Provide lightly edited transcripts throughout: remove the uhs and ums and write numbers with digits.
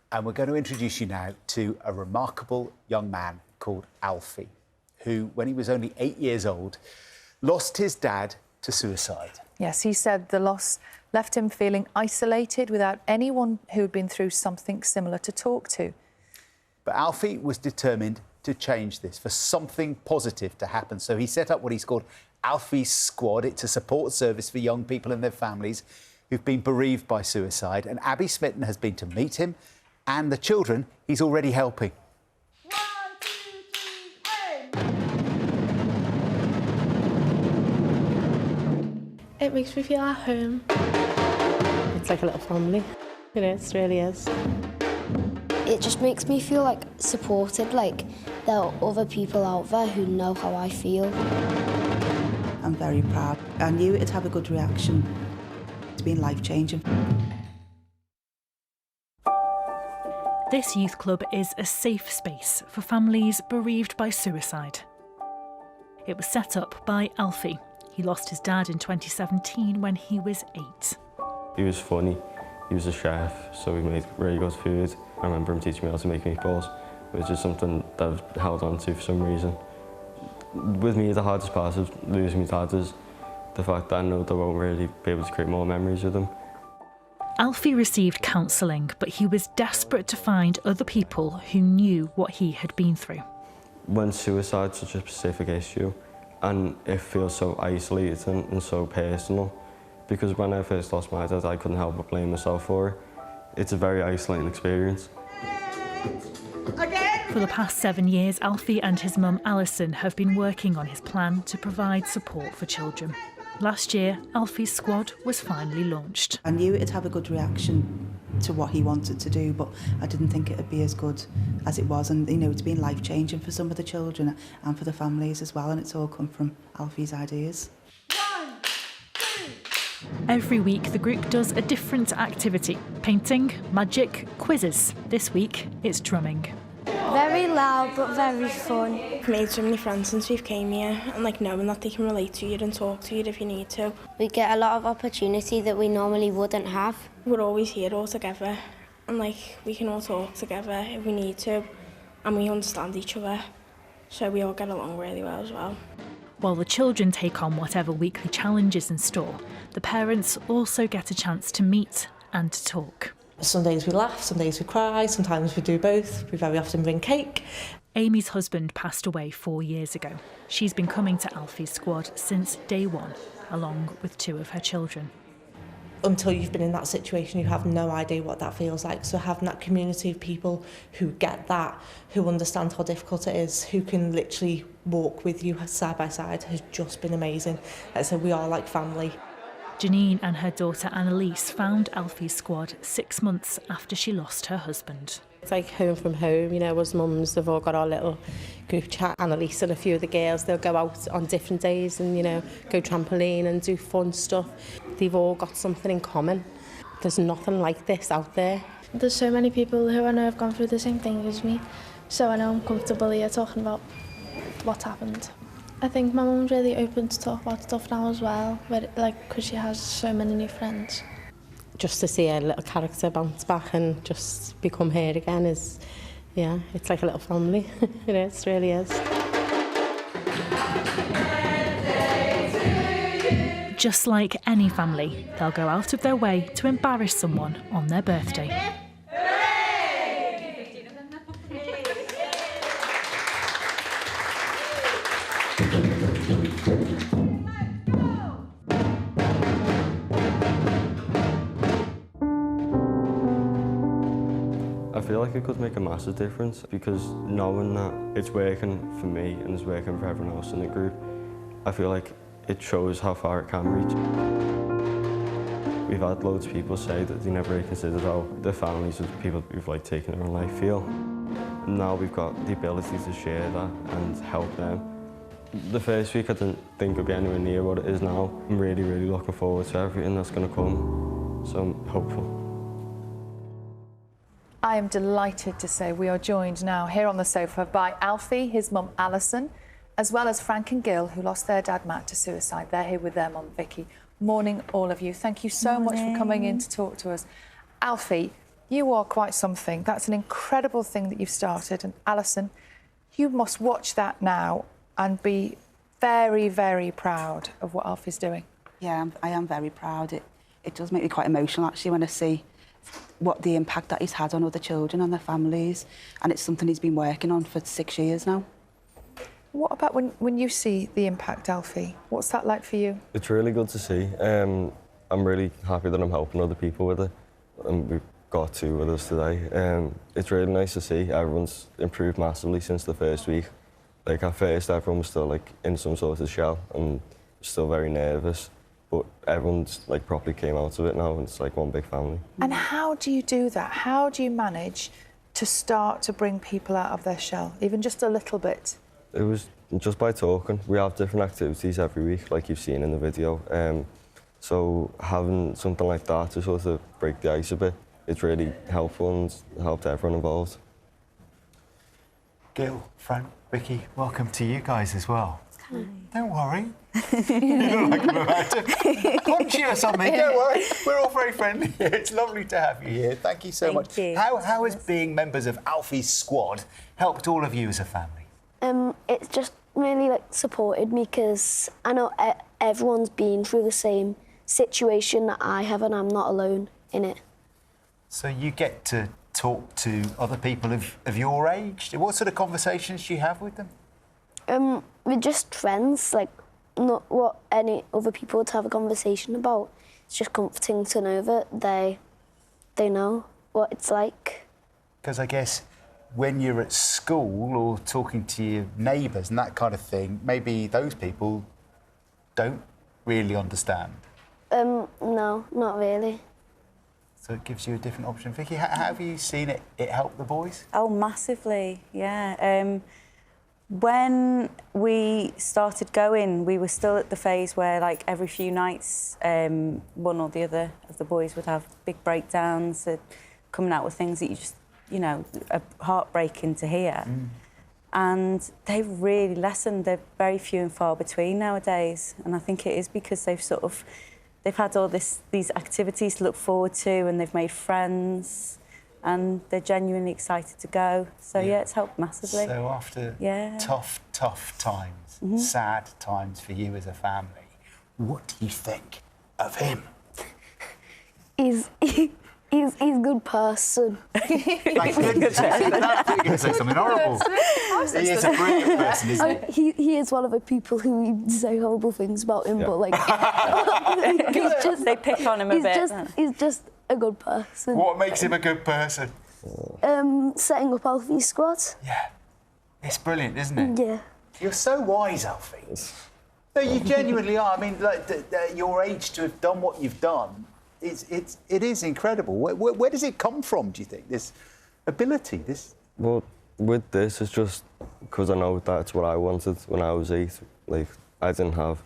And we're going to introduce you now to a remarkable young man called Alfie, who, when he was only 8 years old, lost his dad to suicide. Yes, he said the loss left him feeling isolated without anyone who had been through something similar to talk to. But Alfie was determined to change this, for something positive to happen. So he set up what he's called Alfie's Squad. It's a support service for young people and their families who've been bereaved by suicide. And Abby Smitten has been to meet him and the children he's already helping. 1, 2, 3, 8. It makes me feel at home. It's like a little family. It is, it really is. It just makes me feel like supported, like there are other people out there who know how I feel. I'm very proud. I knew it'd have a good reaction. It's been life-changing. This youth club is a safe space for families bereaved by suicide. It was set up by Alfie. He lost his dad in 2017 when he was 8. He was funny. He was a chef, so we made really good food. I remember him teaching me how to make meatballs, which is something that I've held on to for some reason. With me, the hardest part of losing my dad is the fact that I know that I won't really be able to create more memories with him. Alfie received counselling, but he was desperate to find other people who knew what he had been through. When suicide's such a specific issue, and it feels so isolating and so personal, because when I first lost my dad, I couldn't help but blame myself for it. It's a very isolating experience. For the past 7 years, Alfie and his mum Alison have been working on his plan to provide support for children. Last year, Alfie's Squad was finally launched. I knew it'd have a good reaction to what he wanted to do, but I didn't think it'd be as good as it was. And, you know, it's been life-changing for some of the children and for the families as well, and it's all come from Alfie's ideas. 1, 2. Every week, the group does a different activity: painting, magic, quizzes. This week, it's drumming. Very loud but very fun. I've made so many friends since we've came here, and like knowing that they can relate to you and talk to you if you need to. We get a lot of opportunity that we normally wouldn't have. We're always here all together, and like we can all talk together if we need to, and we understand each other, so we all get along really well as well. While the children take on whatever weekly challenge is in store, the parents also get a chance to meet and to talk. Some days we laugh, some days we cry, sometimes we do both. We very often bring cake. Amy's husband passed away 4 years ago. She's been coming to Alfie's Squad since day one, along with 2 of her children. Until you've been in that situation, you have no idea what that feels like. So having that community of people who get that, who understand how difficult it is, who can literally walk with you side by side, has just been amazing. So we are like family. Janine and her daughter Annalise found Alfie's Squad 6 months after she lost her husband. It's like home from home, you know, us mums have all got our little group chat. Annalise and a few of the girls, they'll go out on different days and, you know, go trampoline and do fun stuff. They've all got something in common. There's nothing like this out there. There's so many people who I know have gone through the same thing as me, so I know I'm comfortable here talking about what's happened. I think my mum's really open to talk about stuff now as well, because she has so many new friends. Just to see a little character bounce back and just become here again is, yeah, it's like a little family. It is, it really is. Just like any family, they'll go out of their way to embarrass someone on their birthday. I feel like it could make a massive difference, because knowing that it's working for me and it's working for everyone else in the group, I feel like it shows how far it can reach. We've had loads of people say that they never really considered how the families of the people who've like taken their own life feel. Now we've got the ability to share that and help them. The first week I didn't think it'd be anywhere near what it is now. I'm really, really looking forward to everything that's going to come, so I'm hopeful. I am delighted to say we are joined now here on the sofa by Alfie, his mum Alison, as well as Frank and Gil, who lost their dad Matt to suicide. They're here with their mum Vicky. Morning, all of you. Thank you so much for coming in to talk to us. Alfie, You are quite something. That's an incredible thing that you've started. And Alison, you must watch that now and be very, very proud of what Alfie's doing. Yeah, I am very proud. It does make me quite emotional, actually, when I see what the impact that he's had on other children and their families. And it's something he's been working on for 6 years now. What about when you see the impact, Alfie? What's that like for you? It's really good to see. I'm really happy that I'm helping other people with it. And we've got 2 with us today. It's really nice to see everyone's improved massively since the first week. Like, at first, everyone was still, like, in some sort of shell and still very nervous. But everyone's, like, properly came out of it now, and it's, like, one big family. And how do you do that? How do you manage to start to bring people out of their shell, even just a little bit? It was just by talking. We have different activities every week, like you've seen in the video. So having something like that to sort of break the ice a bit, it's really helpful and helped everyone involved. Gil, Fran, Vicky, welcome to you guys as well. Don't worry. You look like I'm about to punch you or something. Don't worry. We're all very friendly here. It's lovely to have you here. Thank you so much. You. How has being members of Alfie's squad helped all of you as a family? It's just really supported me because I know everyone's been through the same situation that I have and I'm not alone in it. So you get to talk to other people of your age? What sort of conversations do you have with them? We're just friends, not what any other people would have a conversation about. It's just comforting to know that they know what it's like. Because I guess when you're at school or talking to your neighbours and that kind of thing, maybe those people don't really understand. No, not really. So it gives you a different option. Vicky, how have you seen it help the boys? Oh, massively, yeah. When we started going, we were still at the phase where, every few nights, one or the other of the boys would have big breakdowns, coming out with things that you just, are heartbreaking to hear. And they've really lessened. They're very few and far between nowadays. And I think it is because they've had all these activities to look forward to, and they've made friends, and they're genuinely excited to go. So, yeah, it's helped massively. So after tough times, sad times for you as a family, what do you think of him? He's a good person. Like, goodness, that's going to say something horrible. He is a brilliant person, isn't he? He is one of the people who say horrible things about him, but they pick on him a bit. He's just a good person. What makes him a good person? Setting up Alfie's squad. Yeah, it's brilliant, isn't it? Yeah. You're so wise, Alfie. No, you genuinely are. I mean, your age to have done what you've done, it is incredible. Where does it come from, do you think, this ability? Well, with this, it's just because I know that's what I wanted when I was 8. I didn't have,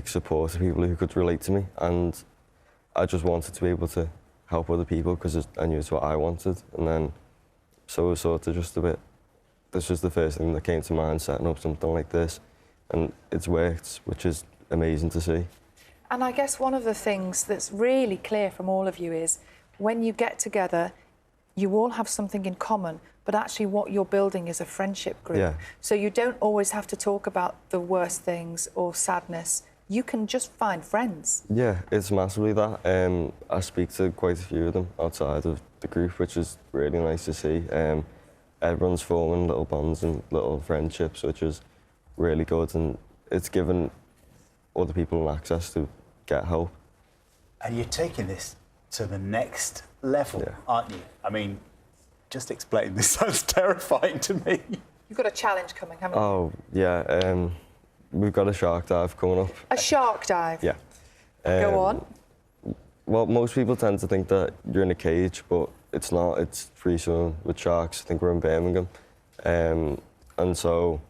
support of people who could relate to me, and I just wanted to be able to help other people because I knew it's what I wanted. And then, so it was sort of just a bit, this was the first thing that came to mind, setting up something like this. And it's worked, which is amazing to see. And I guess one of the things that's really clear from all of you is when you get together, you all have something in common, but actually what you're building is a friendship group. Yeah. So you don't always have to talk about the worst things or sadness. You can just find friends. Yeah, it's massively that. I speak to quite a few of them outside of the group, which is really nice to see. Everyone's forming little bonds and little friendships, which is really good, and it's given other people access to get help. And you're taking this to the next level, aren't you? I mean, just explain this. Sounds terrifying to me. You've got a challenge coming, haven't you? Oh, yeah. We've got a shark dive coming up. A shark dive? Yeah. Go on. Well, most people tend to think that you're in a cage, but it's not. It's free swimming with sharks. I think we're in Birmingham. And so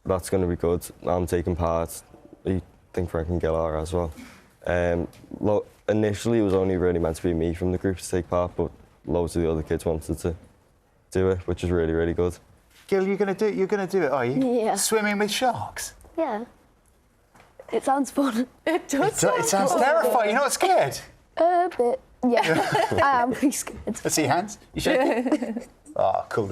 that's going to be good. I'm taking part. I think Frank and Gil are as well. Initially, it was only really meant to be me from the group to take part, but loads of the other kids wanted to do it, which is really, really good. Gil, you're going to do it, are you? Yeah. Swimming with sharks? Yeah. It sounds fun. It does. It sounds terrifying. You're not scared? A bit. Yeah, I am pretty scared. Let's see your hands. You shaking? Cool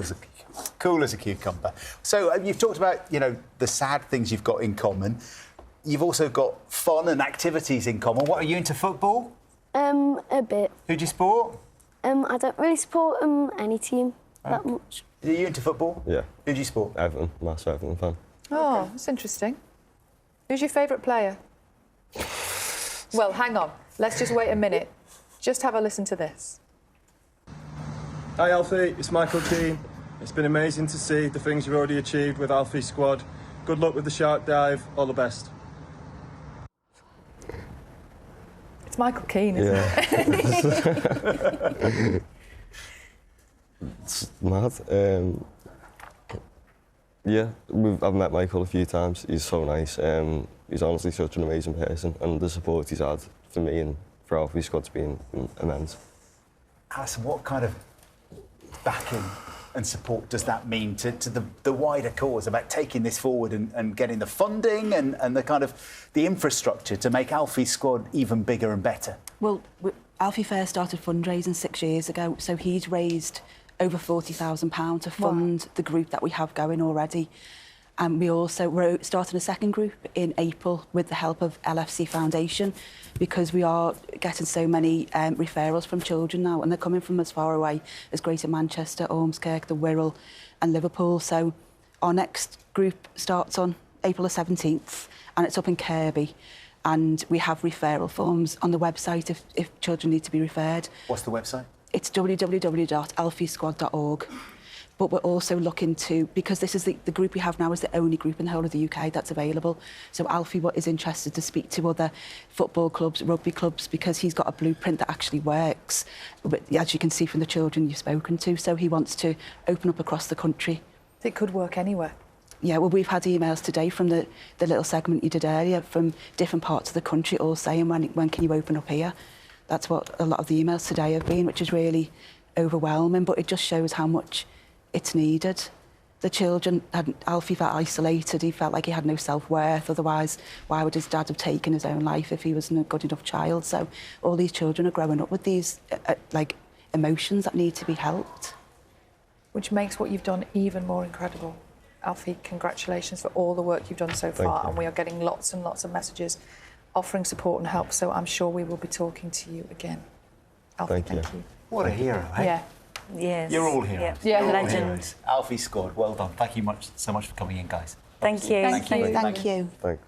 as a cucumber. So you've talked about, you know, the sad things you've got in common. You've also got fun and activities in common. What, are you into football? A bit. Who do you support? I don't really support any team that much. Are you into football? Yeah. Who do you support? Everton, massive Everton fan. Oh, that's interesting. Who's your favourite player? Well, hang on. Let's just wait a minute. Just have a listen to this. Hi Alfie, it's Michael Keane. It's been amazing to see the things you've already achieved with Alfie's squad. Good luck with the shark dive, all the best. It's Michael Keane, isn't it? It's mad. Yeah, I've met Michael a few times. He's so nice. He's honestly such an amazing person, and the support he's had for me and for Alfie's squad's been immense. Alison, what kind of backing and support does that mean to the wider cause about taking this forward and getting the funding and the kind of the infrastructure to make Alfie's squad even bigger and better? Well, Alfie first started fundraising 6 years ago, so he's raised over £40,000 to fund the group that we have going already. And we're starting a second group in April with the help of LFC Foundation, because we are getting so many referrals from children now, and they're coming from as far away as Greater Manchester, Ormskirk, the Wirral and Liverpool. So our next group starts on April the 17th, and it's up in Kirby. And we have referral forms on the website if children need to be referred. What's the website? It's www.alfiesquad.org. But we're also looking to, because this is the group we have now is the only group in the whole of the UK that's available. So Alfie is interested to speak to other football clubs, rugby clubs, because he's got a blueprint that actually works, but as you can see from the children you've spoken to. So he wants to open up across the country. It could work anywhere. Yeah, well, we've had emails today from the little segment you did earlier from different parts of the country all saying, when can you open up here? That's what a lot of the emails today have been, which is really overwhelming, but it just shows how much it's needed. The children, Alfie felt isolated, he felt like he had no self-worth, otherwise why would his dad have taken his own life if he wasn't a good enough child? So all these children are growing up with these like emotions that need to be helped. Which makes what you've done even more incredible. Alfie, congratulations for all the work you've done so far, and we are getting lots and lots of messages offering support and help, so I'm sure we will be talking to you again. Alfie, thank you. What a hero, eh? Yeah. Yes. You're all heroes. Yeah, You're all legend. heroes. Alfie squad, well done. Thank you so much for coming in, guys. Thank you. Thank you. Thank you. Thanks.